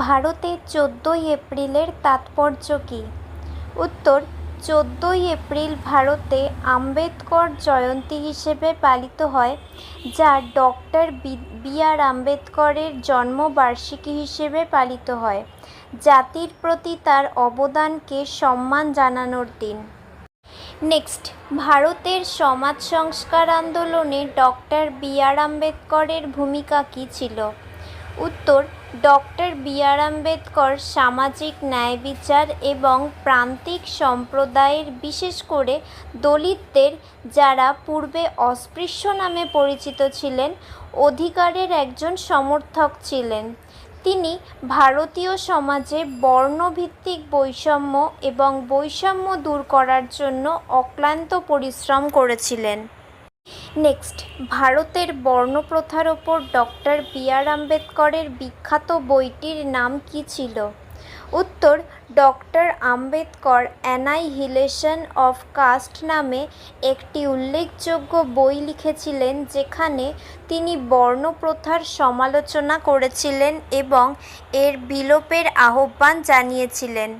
ভারতে 14ই এপ্রিলের তাৎপর্য কী? উত্তর, 14ই এপ্রিল ভারতে আম্বেদকর জয়ন্তী হিসেবে পালিত হয়, যা ডক্টর বি.আর. আম্বেদকরের জন্মবার্ষিকী হিসেবে পালিত হয়। জাতির প্রতি তার অবদানকে সম্মান জানানোর দিন। নেক্সট, ভারতের সমাজ সংস্কার আন্দোলনে ডক্টর বি.আর. আম্বেদকরের ভূমিকা কী ছিল? উত্তর, ডক্টর বি.আর. আম্বেদকর সামাজিক ন্যায় বিচার এবং প্রান্তিক সম্প্রদায়ের, বিশেষ করে দলিতদের, যারা পূর্বে অস্পৃশ্য নামে পরিচিত ছিলেন, অধিকারের একজন সমর্থক ছিলেন। তিনি ভারতীয় সমাজে বর্ণভিত্তিক বৈষম্য এবং বৈষম্য দূর করার জন্য অক্লান্ত পরিশ্রম করেছিলেন। নেক্সট, ভারতের বর্ণপ্রথার ওপর ডক্টর বি.আর. আম্বেদকরের বিখ্যাত বইটির নাম কী ছিল? উত্তর, ডক্টর আম্বেদকর অ্যানাইহিলেশন অফ কাস্ট নামে একটি উল্লেখযোগ্য বই লিখেছিলেন, যেখানে তিনি বর্ণপ্রথার সমালোচনা করেছিলেন এবং এর বিলোপের আহ্বান জানিয়েছিলেন।